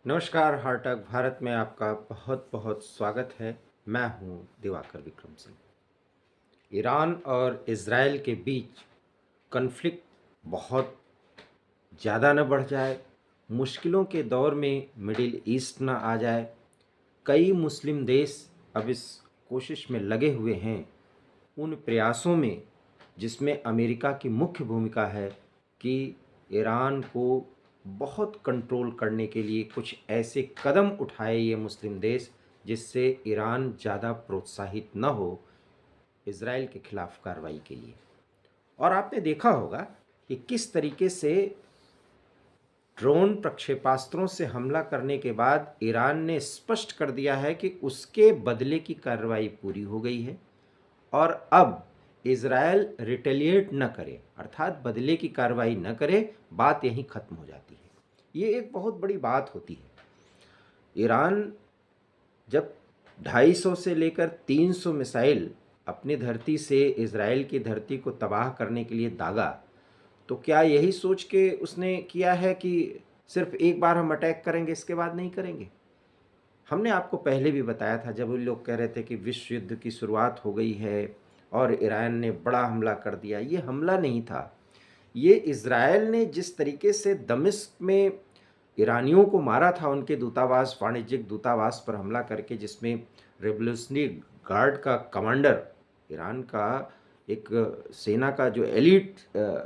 नमस्कार, हार्टक भारत में आपका बहुत बहुत स्वागत है। मैं हूं दिवाकर विक्रम सिंह। ईरान और इज़राइल के बीच कन्फ्लिक्ट बहुत ज़्यादा न बढ़ जाए, मुश्किलों के दौर में मिडिल ईस्ट ना आ जाए। कई मुस्लिम देश अब इस कोशिश में लगे हुए हैं, उन प्रयासों में जिसमें अमेरिका की मुख्य भूमिका है कि ईरान को बहुत कंट्रोल करने के लिए कुछ ऐसे कदम उठाए ये मुस्लिम देश जिससे ईरान ज़्यादा प्रोत्साहित न हो इज़राइल के खिलाफ कार्रवाई के लिए। और आपने देखा होगा कि किस तरीके से ड्रोन प्रक्षेपास्त्रों से हमला करने के बाद ईरान ने स्पष्ट कर दिया है कि उसके बदले की कार्रवाई पूरी हो गई है और अब इज़राइल रिटेलिएट न करे, अर्थात बदले की कार्रवाई न करे, बात यहीं ख़त्म हो जाती है। ये एक बहुत बड़ी बात होती है। ईरान जब 250 से लेकर 300 मिसाइल अपनी धरती से इज़राइल की धरती को तबाह करने के लिए दागा, तो क्या यही सोच के उसने किया है कि सिर्फ एक बार हम अटैक करेंगे, इसके बाद नहीं करेंगे? हमने आपको पहले भी बताया था जब वो लोग कह रहे थे कि विश्व युद्ध की शुरुआत हो गई है और ईरान ने बड़ा हमला कर दिया। ये हमला नहीं था, ये इज़राइल ने जिस तरीके से दमिश्क में ईरानियों को मारा था, उनके दूतावास, वाणिज्यिक दूतावास पर हमला करके, जिसमें रेवोल्यूशनरी गार्ड का कमांडर, ईरान का एक सेना का जो एलीट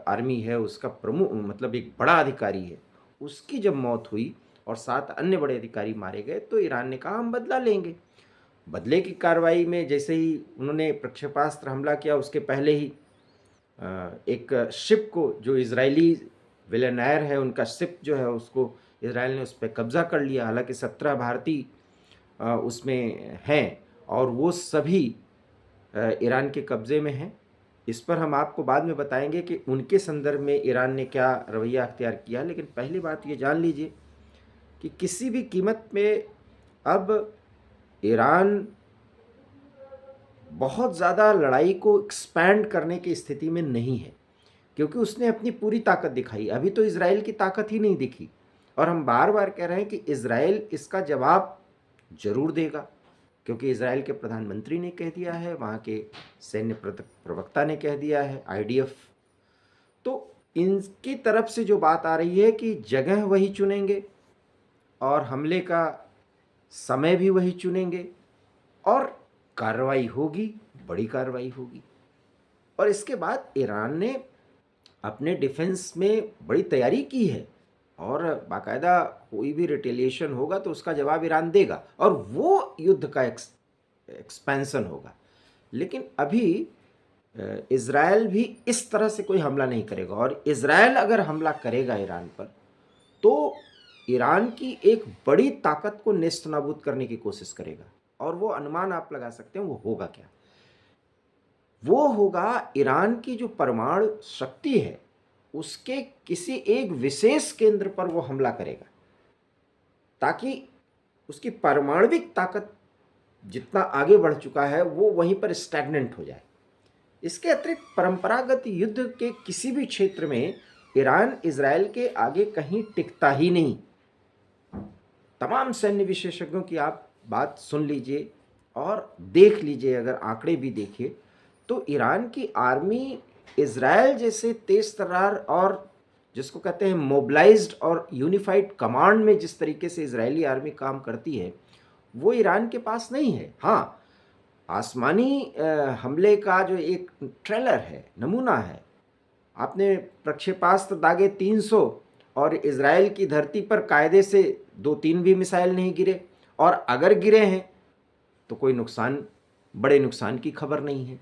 आर्मी है उसका प्रमुख, मतलब एक बड़ा अधिकारी है, उसकी जब मौत हुई और 7 अन्य बड़े अधिकारी मारे गए, तो ईरान ने कहा हम बदला लेंगे। बदले की कार्रवाई में जैसे ही उन्होंने प्रक्षेपास्त्र हमला किया, उसके पहले ही एक शिप को, जो इजरायली विलेनायर है उनका शिप जो है, उसको इजराइल ने उस पर कब्जा कर लिया। हालांकि 17 भारतीय उसमें हैं और वो सभी ईरान के कब्जे में हैं। इस पर हम आपको बाद में बताएंगे कि उनके संदर्भ में ईरान ने क्या रवैया अख्तियार किया। लेकिन पहली बात ये जान लीजिए कि किसी भी कीमत में अब ईरान बहुत ज़्यादा लड़ाई को एक्सपैंड करने की स्थिति में नहीं है, क्योंकि उसने अपनी पूरी ताकत दिखाई। अभी तो इजराइल की ताकत ही नहीं दिखी और हम बार बार कह रहे हैं कि इजराइल इसका जवाब जरूर देगा, क्योंकि इजराइल के प्रधानमंत्री ने कह दिया है, वहाँ के सैन्य प्रवक्ता ने कह दिया है, आईडीएफ। तो इनकी तरफ से जो बात आ रही है कि जगह वही चुनेंगे और हमले का समय भी वही चुनेंगे और कार्रवाई होगी, बड़ी कार्रवाई होगी। और इसके बाद ईरान ने अपने डिफेंस में बड़ी तैयारी की है और बाकायदा कोई भी रिटेलिएशन होगा तो उसका जवाब ईरान देगा और वो युद्ध का एक्सपेंशन होगा। लेकिन अभी इज़राइल भी इस तरह से कोई हमला नहीं करेगा, और इज़राइल अगर हमला करेगा ईरान पर तो ईरान की एक बड़ी ताकत को नेस्त नाबूद करने की कोशिश करेगा। और वो अनुमान आप लगा सकते हैं वो होगा क्या? वो होगा ईरान की जो परमाणु शक्ति है उसके किसी एक विशेष केंद्र पर वो हमला करेगा, ताकि उसकी परमाणविक ताकत जितना आगे बढ़ चुका है वो वहीं पर स्टैग्नेंट हो जाए। इसके अतिरिक्त परंपरागत युद्ध के किसी भी क्षेत्र में ईरान इजराइल के आगे कहीं टिकता ही नहीं। तमाम सैन्य विशेषज्ञों की आप बात सुन लीजिए और देख लीजिए, अगर आंकड़े भी देखिए तो ईरान की आर्मी इजराइल जैसे तेज तर्रार और जिसको कहते हैं मोबिलाइज्ड और यूनिफाइड कमांड में जिस तरीके से इजरायली आर्मी काम करती है वो ईरान के पास नहीं है। हाँ, आसमानी हमले का जो एक ट्रेलर है, नमूना है, आपने प्रक्षेपास्त्र दागे 300 और इजराइल की धरती पर कायदे से 2-3 भी मिसाइल नहीं गिरे, और अगर गिरे हैं तो कोई नुकसान, बड़े नुकसान की खबर नहीं है।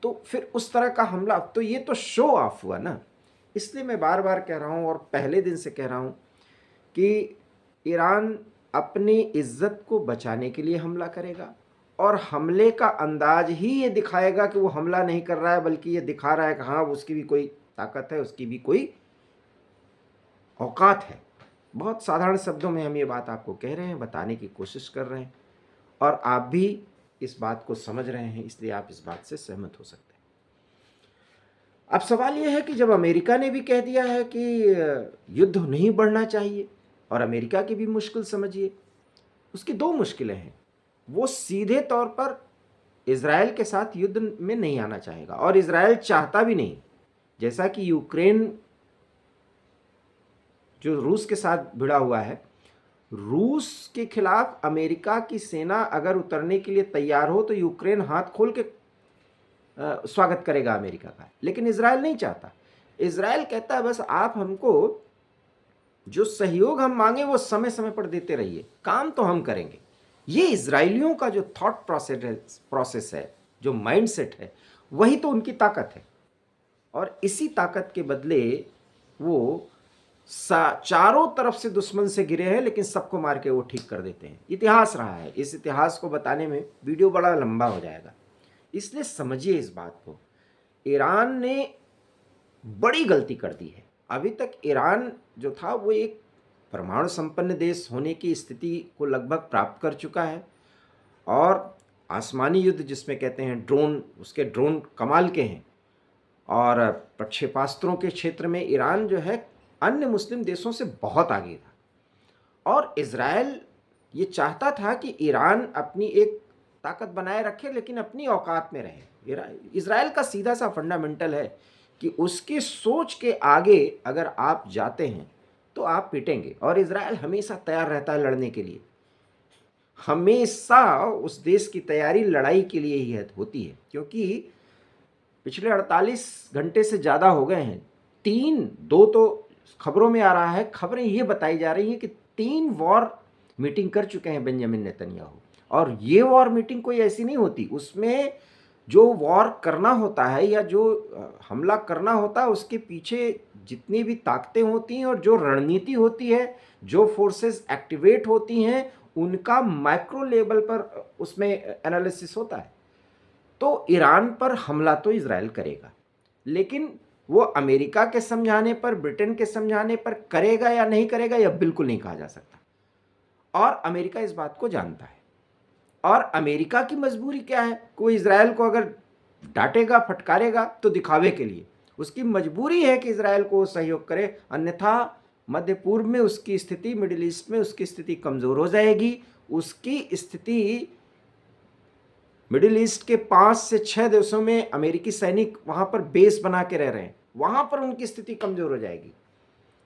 तो फिर उस तरह का हमला, तो ये तो शो ऑफ हुआ ना। इसलिए मैं बार बार कह रहा हूँ और पहले दिन से कह रहा हूँ कि ईरान अपनी इज्जत को बचाने के लिए हमला करेगा और हमले का अंदाज ही ये दिखाएगा कि वो हमला नहीं कर रहा है, बल्कि ये दिखा रहा है कि हाँ उसकी भी कोई ताकत है, उसकी भी कोई औकात है। बहुत साधारण शब्दों में हम ये बात आपको कह रहे हैं, बताने की कोशिश कर रहे हैं, और आप भी इस बात को समझ रहे हैं, इसलिए आप इस बात से सहमत हो सकते हैं। अब सवाल यह है कि जब अमेरिका ने भी कह दिया है कि युद्ध नहीं बढ़ना चाहिए और अमेरिका की भी मुश्किल समझिए। उसकी दो मुश्किलें हैं, वो सीधे तौर पर इज़राइल के साथ युद्ध में नहीं आना चाहेगा और इज़राइल चाहता भी नहीं। जैसा कि यूक्रेन जो रूस के साथ भिड़ा हुआ है, रूस के खिलाफ अमेरिका की सेना अगर उतरने के लिए तैयार हो तो यूक्रेन हाथ खोल के स्वागत करेगा अमेरिका का, लेकिन इज़राइल नहीं चाहता। इज़राइल कहता है बस आप हमको जो सहयोग हम मांगे वो समय समय पर देते रहिए, काम तो हम करेंगे। ये इज़राइलियों का जो थॉट प्रोसेस है, जो माइंडसेट है, वही तो उनकी ताकत है। और इसी ताकत के बदले वो चारों तरफ से दुश्मन से घिरे हैं, लेकिन सबको मार के वो ठीक कर देते हैं। इतिहास रहा है, इस इतिहास को बताने में वीडियो बड़ा लंबा हो जाएगा, इसलिए समझिए इस बात को। ईरान ने बड़ी गलती कर दी है। अभी तक ईरान जो था वो एक परमाणु संपन्न देश होने की स्थिति को लगभग प्राप्त कर चुका है, और आसमानी युद्ध जिसमें कहते हैं ड्रोन, उसके ड्रोन कमाल के हैं, और प्रक्षेपास्त्रों के क्षेत्र में ईरान जो है अन्य मुस्लिम देशों से बहुत आगे था। और इज़राइल ये चाहता था कि ईरान अपनी एक ताकत बनाए रखे, लेकिन अपनी औकात में रहे। इज़राइल का सीधा सा फंडामेंटल है कि उसकी सोच के आगे अगर आप जाते हैं तो आप पिटेंगे, और इज़राइल हमेशा तैयार रहता है लड़ने के लिए। हमेशा उस देश की तैयारी लड़ाई के लिए ही होती है, क्योंकि पिछले 48 घंटे से ज़्यादा हो गए हैं, दो तो खबरों में आ रहा है, खबरें ये बताई जा रही हैं कि 3 वॉर मीटिंग कर चुके हैं बेंजामिन नेतन्याहू। और ये वॉर मीटिंग कोई ऐसी नहीं होती, उसमें जो वॉर करना होता है या जो हमला करना होता है उसके पीछे जितनी भी ताकतें होती हैं और जो रणनीति होती है, जो फोर्सेस एक्टिवेट होती हैं, उनका माइक्रो लेवल पर उसमें एनालिसिस होता है। तो ईरान पर हमला तो इज़राइल करेगा, लेकिन वो अमेरिका के समझाने पर, ब्रिटेन के समझाने पर करेगा या नहीं करेगा यह बिल्कुल नहीं कहा जा सकता। और अमेरिका इस बात को जानता है। और अमेरिका की मजबूरी क्या है, कोई इज़राइल को अगर डांटेगा, फटकारेगा तो दिखावे के लिए, उसकी मजबूरी है कि इज़राइल को सहयोग करे, अन्यथा मध्य पूर्व में उसकी स्थिति, मिडिल ईस्ट में उसकी स्थिति कमज़ोर हो जाएगी। उसकी स्थिति मिडिल ईस्ट के 5 से 6 देशों में अमेरिकी सैनिक वहां पर बेस बना के रह रहे हैं, वहां पर उनकी स्थिति कमजोर हो जाएगी।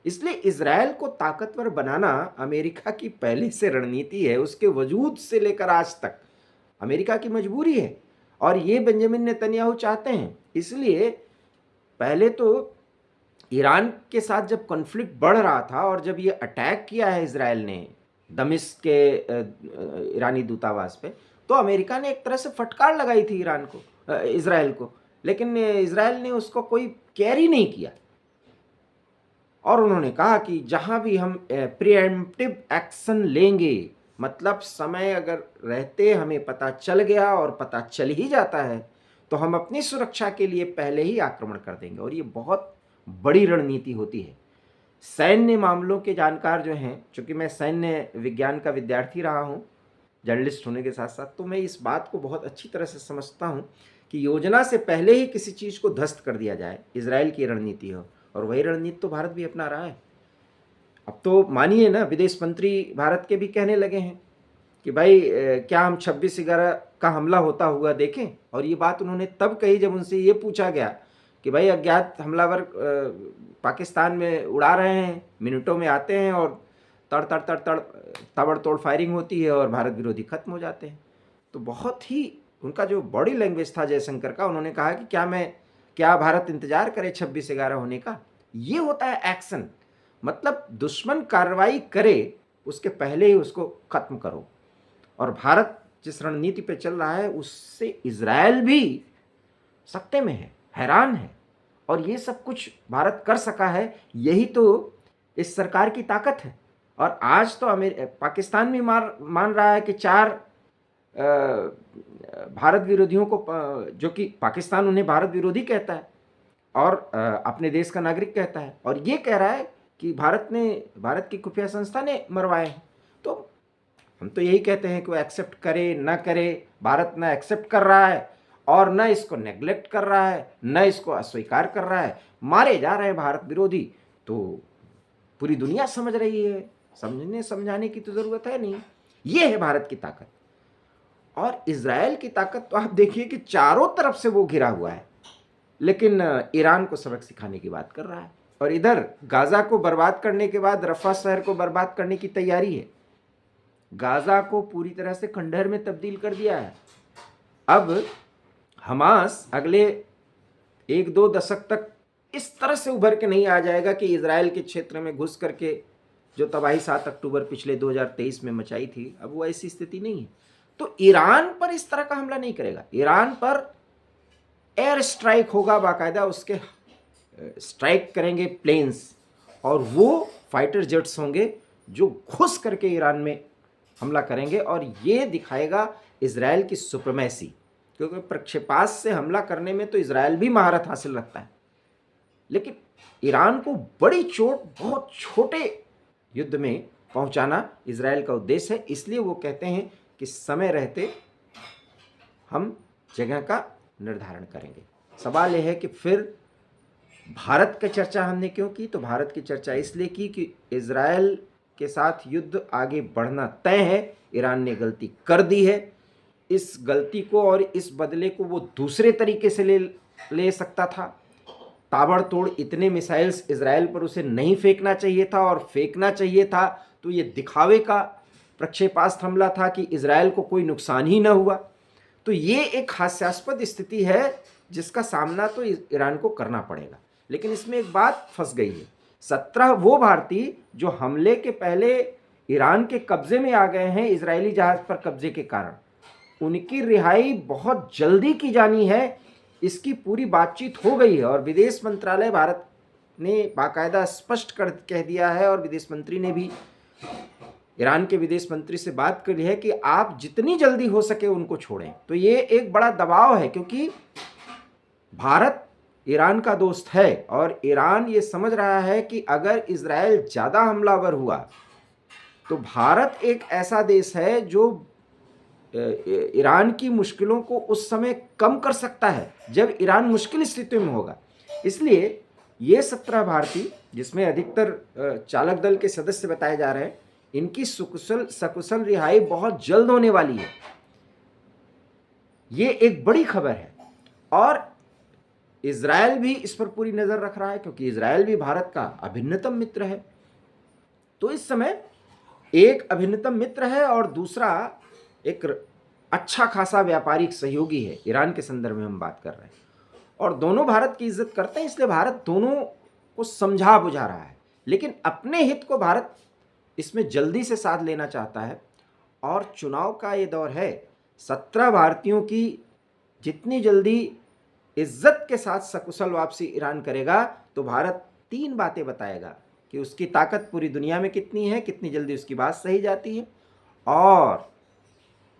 इसलिए इज़राइल को ताकतवर बनाना अमेरिका की पहले से रणनीति है, उसके वजूद से लेकर आज तक अमेरिका की मजबूरी है, और ये बेंजामिन नेतन्याहू चाहते हैं। इसलिए पहले तो ईरान के साथ जब कॉन्फ्लिक्ट बढ़ रहा था और जब ये अटैक किया है इज़राइल ने दमिश्क के ईरानी दूतावास पे, तो अमेरिका ने एक तरह से फटकार लगाई थी इज़राइल को, लेकिन इज़राइल ने उसको कोई केयर ही नहीं किया। और उन्होंने कहा कि जहां भी हम प्रीएम्प्टिव एक्शन लेंगे, मतलब समय अगर रहते हमें पता चल गया और पता चल ही जाता है तो हम अपनी सुरक्षा के लिए पहले ही आक्रमण कर देंगे। और ये बहुत बड़ी रणनीति होती है। सैन्य मामलों के जानकार जो हैं, चूँकि मैं सैन्य विज्ञान का विद्यार्थी रहा हूँ जर्नलिस्ट होने के साथ साथ, तो मैं इस बात को बहुत अच्छी तरह से समझता हूँ कि योजना से पहले ही किसी चीज़ को ध्वस्त कर दिया जाए, इज़राइल की रणनीति हो, और वही रणनीति तो भारत भी अपना रहा है। अब तो मानिए ना, विदेश मंत्री भारत के भी कहने लगे हैं कि भाई क्या हम 26/11 का हमला होता हुआ देखें। और ये बात उन्होंने तब कही जब उनसे ये पूछा गया कि भाई अज्ञात हमलावर पाकिस्तान में उड़ा रहे हैं, मिनटों में आते हैं और तड़ तड़ तड़ तड़ ताबड़तोड़ फायरिंग होती है और भारत विरोधी खत्म हो जाते हैं। तो बहुत ही उनका जो बॉडी लैंग्वेज था जयशंकर का, उन्होंने कहा कि क्या भारत इंतजार करे 26/11 होने का। ये होता है एक्शन, मतलब दुश्मन कार्रवाई करे उसके पहले ही उसको खत्म करो। और भारत जिस रणनीति पे चल रहा है उससे इज़राइल भी सकते में है, हैरान है। और ये सब कुछ भारत कर सका है, यही तो इस सरकार की ताकत है। और आज तो पाकिस्तान भी मान रहा है कि 4 भारत विरोधियों को, जो कि पाकिस्तान उन्हें भारत विरोधी कहता है और अपने देश का नागरिक कहता है, और ये कह रहा है कि भारत की खुफिया संस्था ने मरवाए हैं। तो हम तो यही कहते हैं कि वो एक्सेप्ट करे ना करे, भारत ना एक्सेप्ट कर रहा है और न इसको नेग्लेक्ट कर रहा है, न इसको अस्वीकार कर रहा है, मारे जा रहे हैं भारत विरोधी। तो पूरी दुनिया समझ रही है, समझने समझाने की तो ज़रूरत है नहीं। ये है भारत की ताकत। और इज़राइल की ताकत तो आप देखिए कि चारों तरफ से वो घिरा हुआ है, लेकिन ईरान को सबक सिखाने की बात कर रहा है। और इधर गाज़ा को बर्बाद करने के बाद रफ़ा शहर को बर्बाद करने की तैयारी है। गाज़ा को पूरी तरह से खंडहर में तब्दील कर दिया है। अब हमास अगले 1-2 दशक तक इस तरह से उभर के नहीं आ जाएगा कि इज़राइल के क्षेत्र में घुस करके जो तबाही 7 अक्टूबर पिछले 2023 में मचाई थी, अब वो ऐसी स्थिति नहीं है। तो ईरान पर इस तरह का हमला नहीं करेगा। ईरान पर एयर स्ट्राइक होगा, बाकायदा उसके स्ट्राइक करेंगे प्लेन्स, और वो फाइटर जेट्स होंगे जो घुस करके ईरान में हमला करेंगे। और ये दिखाएगा इज़राइल की सुप्रीमेसी, क्योंकि प्रक्षेपास्त्र से हमला करने में तो इज़राइल भी महारत हासिल रखता है, लेकिन ईरान को बड़ी चोट बहुत छोटे युद्ध में पहुंचाना इज़राइल का उद्देश्य है। इसलिए वो कहते हैं कि समय रहते हम जगह का निर्धारण करेंगे। सवाल यह है कि फिर भारत की चर्चा हमने क्यों की? तो भारत की चर्चा इसलिए की कि इज़राइल के साथ युद्ध आगे बढ़ना तय है। ईरान ने गलती कर दी है। इस गलती को और इस बदले को वो दूसरे तरीके से ले सकता था। ताबड़तोड़ इतने मिसाइल्स इज़राइल पर उसे नहीं फेंकना चाहिए था, और फेंकना चाहिए था तो ये दिखावे का प्रक्षेपास्त्र हमला था कि इज़राइल को कोई नुकसान ही न हुआ। तो ये एक हास्यास्पद स्थिति है जिसका सामना तो ईरान को करना पड़ेगा। लेकिन इसमें एक बात फंस गई है। 17 वो भारतीय जो हमले के पहले ईरान के कब्जे में आ गए हैं इजरायली जहाज पर कब्जे के कारण, उनकी रिहाई बहुत जल्दी की जानी है। इसकी पूरी बातचीत हो गई है और विदेश मंत्रालय भारत ने बाकायदा स्पष्ट कर कह दिया है, और विदेश मंत्री ने भी ईरान के विदेश मंत्री से बात करी है कि आप जितनी जल्दी हो सके उनको छोड़ें। तो ये एक बड़ा दबाव है, क्योंकि भारत ईरान का दोस्त है और ईरान ये समझ रहा है कि अगर इजराइल ज़्यादा हमलावर हुआ तो भारत एक ऐसा देश है जो ईरान की मुश्किलों को उस समय कम कर सकता है जब ईरान मुश्किल स्थिति में होगा। इसलिए ये 17 भारतीय, जिसमें अधिकतर चालक दल के सदस्य बताए जा रहे हैं, इनकी सकुशल रिहाई बहुत जल्द होने वाली है। ये एक बड़ी खबर है और इजराइल भी इस पर पूरी नज़र रख रहा है, क्योंकि इजराइल भी भारत का अभिन्नतम मित्र है। तो इस समय एक अभिन्नतम मित्र है और दूसरा एक अच्छा खासा व्यापारिक सहयोगी है। ईरान के संदर्भ में हम बात कर रहे हैं, और दोनों भारत की इज्जत करते हैं, इसलिए भारत दोनों को समझा बुझा रहा है। लेकिन अपने हित को भारत इसमें जल्दी से साथ लेना चाहता है, और चुनाव का ये दौर है। 17 भारतीयों की जितनी जल्दी इज्जत के साथ सकुशल वापसी ईरान करेगा तो भारत 3 बातें बताएगा कि उसकी ताकत पूरी दुनिया में कितनी है, कितनी जल्दी उसकी बात सही जाती है, और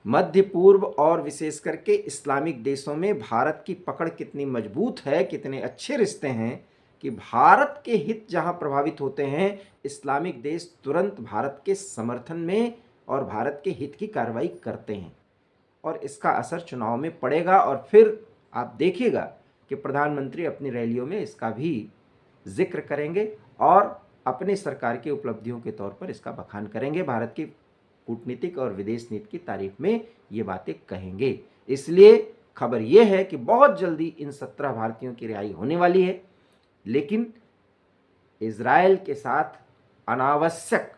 मध्य पूर्व और विशेष करके इस्लामिक देशों में भारत की पकड़ कितनी मजबूत है, कितने अच्छे रिश्ते हैं कि भारत के हित जहां प्रभावित होते हैं, इस्लामिक देश तुरंत भारत के समर्थन में और भारत के हित की कार्रवाई करते हैं। और इसका असर चुनाव में पड़ेगा, और फिर आप देखिएगा कि प्रधानमंत्री अपनी रैलियों में इसका भी जिक्र करेंगे और अपने सरकार की उपलब्धियों के तौर पर इसका बखान करेंगे। भारत की कूटनीतिक और विदेश नीति की तारीफ में ये बातें कहेंगे। इसलिए खबर ये है कि बहुत जल्दी इन 17 भारतीयों की रिहाई होने वाली है। लेकिन इजराइल के साथ अनावश्यक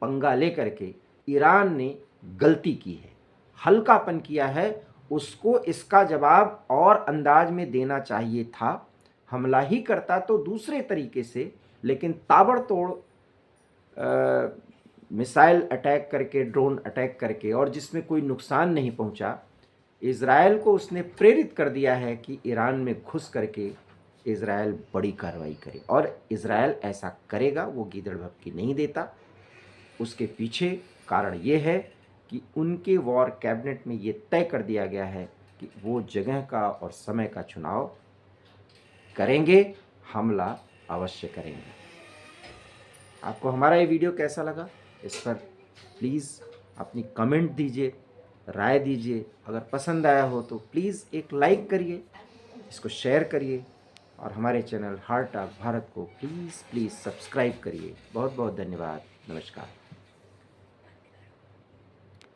पंगा लेकर के ईरान ने गलती की है, हल्कापन किया है। उसको इसका जवाब और अंदाज में देना चाहिए था। हमला ही करता तो दूसरे तरीके से, लेकिन ताबड़तोड़ मिसाइल अटैक करके, ड्रोन अटैक करके, और जिसमें कोई नुकसान नहीं पहुंचा, इजराइल को उसने प्रेरित कर दिया है कि ईरान में घुस करके इजराइल बड़ी कार्रवाई करे। और इजराइल ऐसा करेगा, वो गीदड़ भभकी नहीं देता। उसके पीछे कारण ये है कि उनके वॉर कैबिनेट में ये तय कर दिया गया है कि वो जगह का और समय का चुनाव करेंगे, हमला अवश्य करेंगे। आपको हमारा ये वीडियो कैसा लगा, इस पर प्लीज़ अपनी कमेंट दीजिए, राय दीजिए। अगर पसंद आया हो तो प्लीज़ एक लाइक करिए, इसको शेयर करिए, और हमारे चैनल हार्ट ऑफ भारत को प्लीज़ सब्सक्राइब करिए। बहुत बहुत धन्यवाद। नमस्कार।